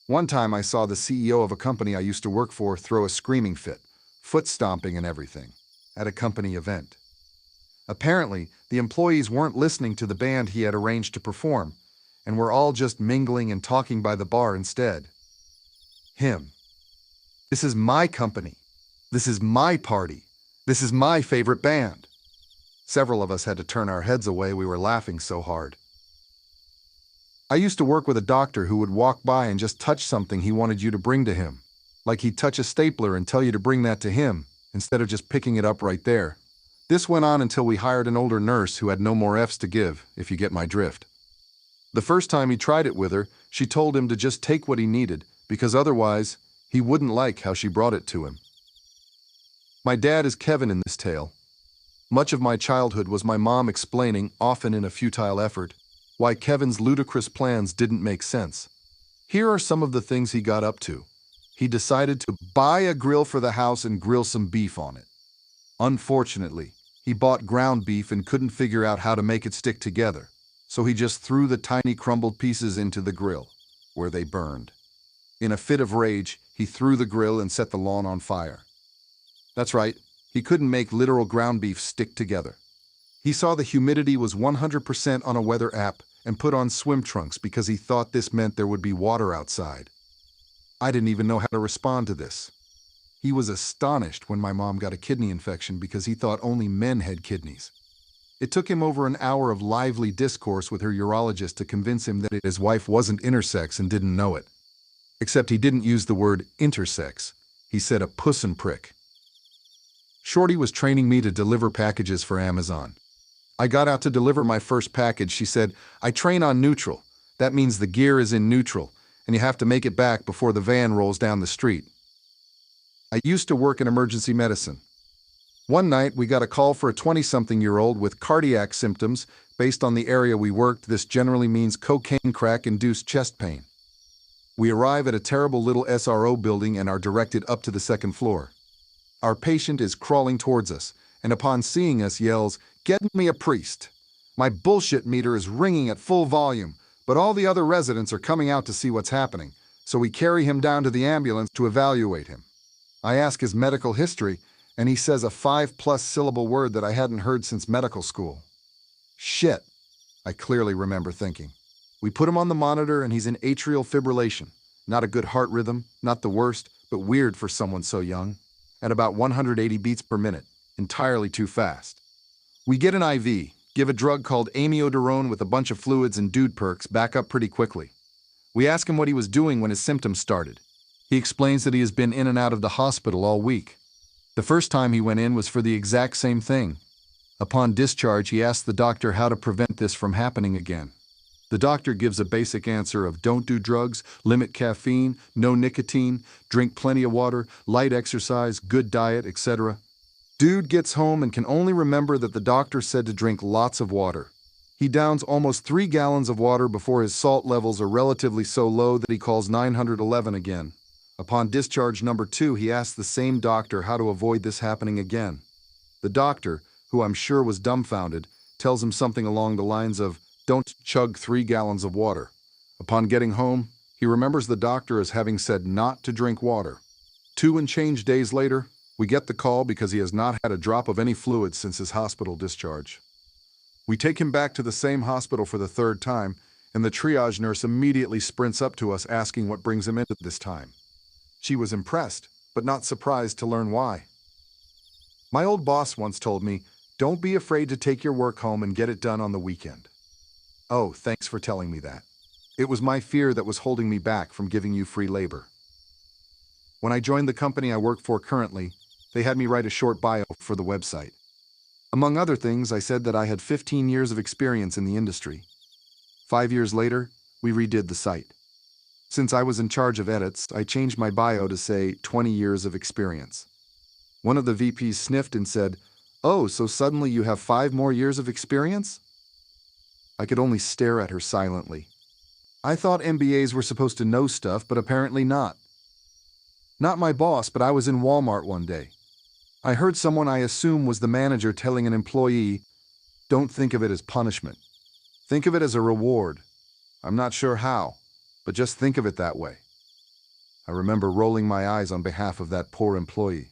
One time I saw the CEO of a company I used to work for throw a screaming fit, foot stomping and everything, at a company event. Apparently, the employees weren't listening to the band he had arranged to perform, and were all just mingling and talking by the bar instead. Him. This is my company. This is my party. This is my favorite band. Several of us had to turn our heads away, we were laughing so hard. I used to work with a doctor who would walk by and just touch something he wanted you to bring to him. Like he'd touch a stapler and tell you to bring that to him, instead of just picking it up right there. This went on until we hired an older nurse who had no more F's to give, if you get my drift. The first time he tried it with her, she told him to just take what he needed, because otherwise, he wouldn't like how she brought it to him. My dad is Kevin in this tale. Much of my childhood was my mom explaining, often in a futile effort, why Kevin's ludicrous plans didn't make sense. Here are some of the things he got up to. He decided to buy a grill for the house and grill some beef on it. Unfortunately, he bought ground beef and couldn't figure out how to make it stick together, so he just threw the tiny crumbled pieces into the grill, where they burned. In a fit of rage, he threw the grill and set the lawn on fire. That's right, he couldn't make literal ground beef stick together. He saw the humidity was 100% on a weather app and put on swim trunks because he thought this meant there would be water outside. I didn't even know how to respond to this. He was astonished when my mom got a kidney infection because he thought only men had kidneys. It took him over an hour of lively discourse with her urologist to convince him that his wife wasn't intersex and didn't know it. Except he didn't use the word intersex. He said a pussin' prick. Shorty was training me to deliver packages for Amazon. I got out to deliver my first package. She said, "I train on neutral. That means the gear is in neutral, and you have to make it back before the van rolls down the street." I used to work in emergency medicine. One night, we got a call for a 20-something-year-old with cardiac symptoms. Based on the area we worked, this generally means cocaine crack-induced chest pain. We arrive at a terrible little SRO building and are directed up to the second floor. Our patient is crawling towards us, and upon seeing us yells, "Get me a priest." My bullshit meter is ringing at full volume, but all the other residents are coming out to see what's happening, so we carry him down to the ambulance to evaluate him. I ask his medical history, and he says a 5+ syllable word that I hadn't heard since medical school. Shit, I clearly remember thinking. We put him on the monitor and he's in atrial fibrillation. Not a good heart rhythm, not the worst, but weird for someone so young. At about 180 beats per minute, entirely too fast. We get an IV, give a drug called amiodarone with a bunch of fluids and dude perks, back up pretty quickly. We ask him what he was doing when his symptoms started. He explains that he has been in and out of the hospital all week. The first time he went in was for the exact same thing. Upon discharge, he asked the doctor how to prevent this from happening again. The doctor gives a basic answer of don't do drugs, limit caffeine, no nicotine, drink plenty of water, light exercise, good diet, etc. Dude gets home and can only remember that the doctor said to drink lots of water. He downs almost 3 gallons of water before his salt levels are relatively so low that he calls 911 again. Upon discharge number 2, he asks the same doctor how to avoid this happening again. The doctor, who I'm sure was dumbfounded, tells him something along the lines of, "Don't chug 3 gallons of water." Upon getting home, he remembers the doctor as having said not to drink water. 2 and change days later, we get the call because he has not had a drop of any fluid since his hospital discharge. We take him back to the same hospital for the 3rd time, and the triage nurse immediately sprints up to us asking what brings him in at this time. She was impressed, but not surprised to learn why. My old boss once told me, "Don't be afraid to take your work home and get it done on the weekend." Oh, thanks for telling me that. It was my fear that was holding me back from giving you free labor. When I joined the company I work for currently, they had me write a short bio for the website. Among other things, I said that I had 15 years of experience in the industry. 5 years later, we redid the site. Since I was in charge of edits, I changed my bio to say 20 years of experience. One of the VPs sniffed and said, "Oh, so suddenly you have 5 more years of experience?" I could only stare at her silently. I thought MBAs were supposed to know stuff, but apparently not. Not my boss, but I was in Walmart one day. I heard someone I assume was the manager telling an employee, "Don't think of it as punishment. Think of it as a reward. I'm not sure how, but just think of it that way." I remember rolling my eyes on behalf of that poor employee.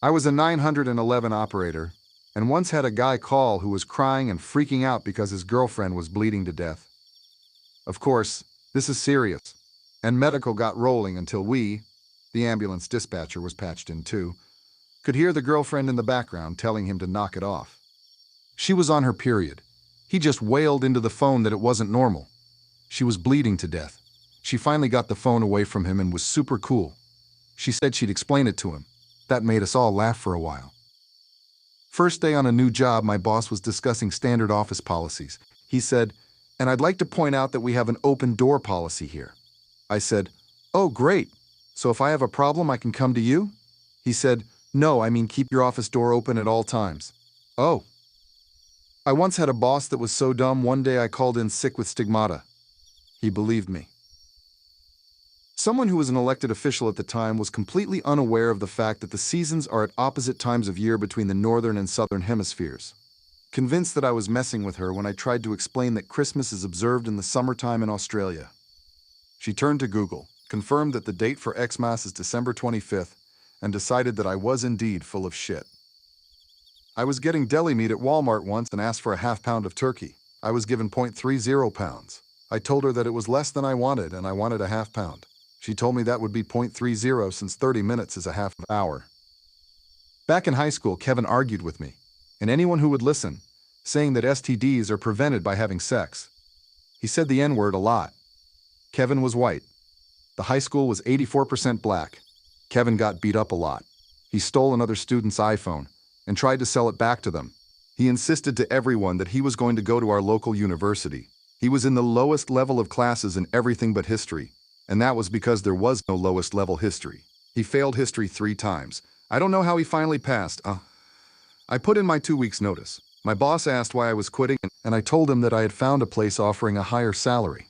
I was a 911 operator, and once had a guy call who was crying and freaking out because his girlfriend was bleeding to death. Of course, this is serious, and medical got rolling until we, the ambulance dispatcher was patched in too, could hear the girlfriend in the background telling him to knock it off. She was on her period. He just wailed into the phone that it wasn't normal. She was bleeding to death. She finally got the phone away from him and was super cool. She said she'd explain it to him. That made us all laugh for a while. First day on a new job, my boss was discussing standard office policies. He said, "And I'd like to point out that we have an open door policy here." I said, "Oh, great. So if I have a problem, I can come to you?" He said, "No, I mean keep your office door open at all times." Oh. I once had a boss that was so dumb one day I called in sick with stigmata. He believed me. Someone who was an elected official at the time was completely unaware of the fact that the seasons are at opposite times of year between the northern and southern hemispheres. Convinced that I was messing with her when I tried to explain that Christmas is observed in the summertime in Australia. She turned to Google, confirmed that the date for Xmas is December 25th, and decided that I was indeed full of shit. I was getting deli meat at Walmart once and asked for a half pound of turkey. I was given 0.30 pounds. I told her that it was less than I wanted and I wanted a half pound. She told me that would be 0.30 since 30 minutes is a half hour. Back in high school, Kevin argued with me, and anyone who would listen, saying that STDs are prevented by having sex. He said the N-word a lot. Kevin was white. The high school was 84% black. Kevin got beat up a lot. He stole another student's iPhone and tried to sell it back to them. He insisted to everyone that he was going to go to our local university. He was in the lowest level of classes in everything but history, and that was because there was no lowest level history. He failed history 3 times. I don't know how he finally passed. I put in my 2 weeks notice. My boss asked why I was quitting, and I told him that I had found a place offering a higher salary.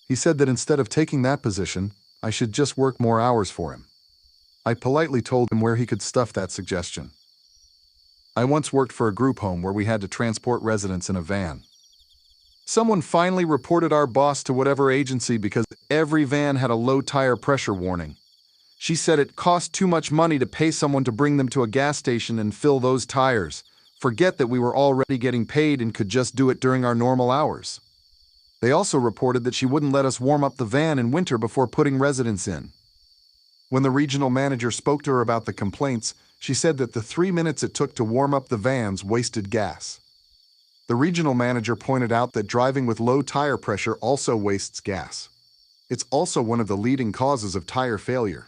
He said that instead of taking that position, I should just work more hours for him. I politely told him where he could stuff that suggestion. I once worked for a group home where we had to transport residents in a van. Someone finally reported our boss to whatever agency because every van had a low tire pressure warning. She said it cost too much money to pay someone to bring them to a gas station and fill those tires. Forget that we were already getting paid and could just do it during our normal hours. They also reported that she wouldn't let us warm up the van in winter before putting residents in. When the regional manager spoke to her about the complaints, she said that the 3 minutes it took to warm up the vans wasted gas. The regional manager pointed out that driving with low tire pressure also wastes gas. It's also one of the leading causes of tire failure.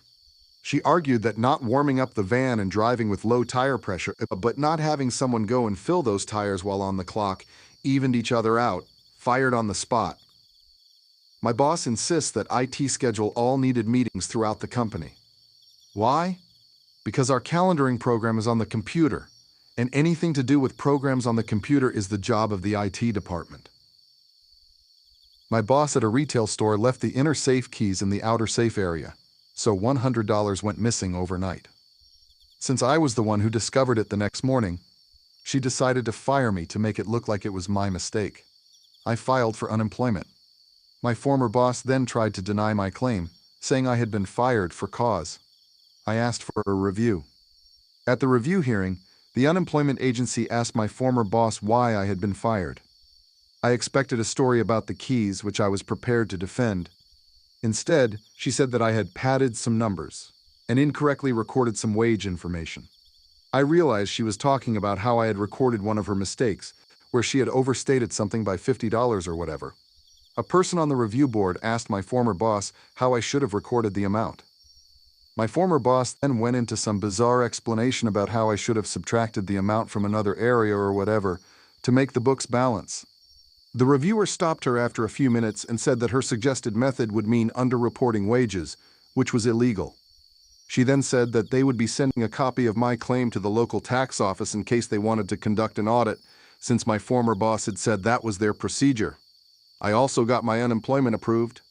She argued that not warming up the van and driving with low tire pressure, but not having someone go and fill those tires while on the clock, evened each other out, fired on the spot. My boss insists that IT schedule all needed meetings throughout the company. Why? Because our calendaring program is on the computer, and anything to do with programs on the computer is the job of the IT department. My boss at a retail store left the inner safe keys in the outer safe area, so $100 went missing overnight. Since I was the one who discovered it the next morning, she decided to fire me to make it look like it was my mistake. I filed for unemployment. My former boss then tried to deny my claim, saying I had been fired for cause. I asked for a review. At the review hearing, the unemployment agency asked my former boss why I had been fired. I expected a story about the keys, which I was prepared to defend. Instead, she said that I had padded some numbers and incorrectly recorded some wage information. I realized she was talking about how I had recorded one of her mistakes, where she had overstated something by $50 or whatever. A person on the review board asked my former boss how I should have recorded the amount. My former boss then went into some bizarre explanation about how I should have subtracted the amount from another area or whatever to make the books balance. The reviewer stopped her after a few minutes and said that her suggested method would mean underreporting wages, which was illegal. She then said that they would be sending a copy of my claim to the local tax office in case they wanted to conduct an audit, since my former boss had said that was their procedure. I also got my unemployment approved.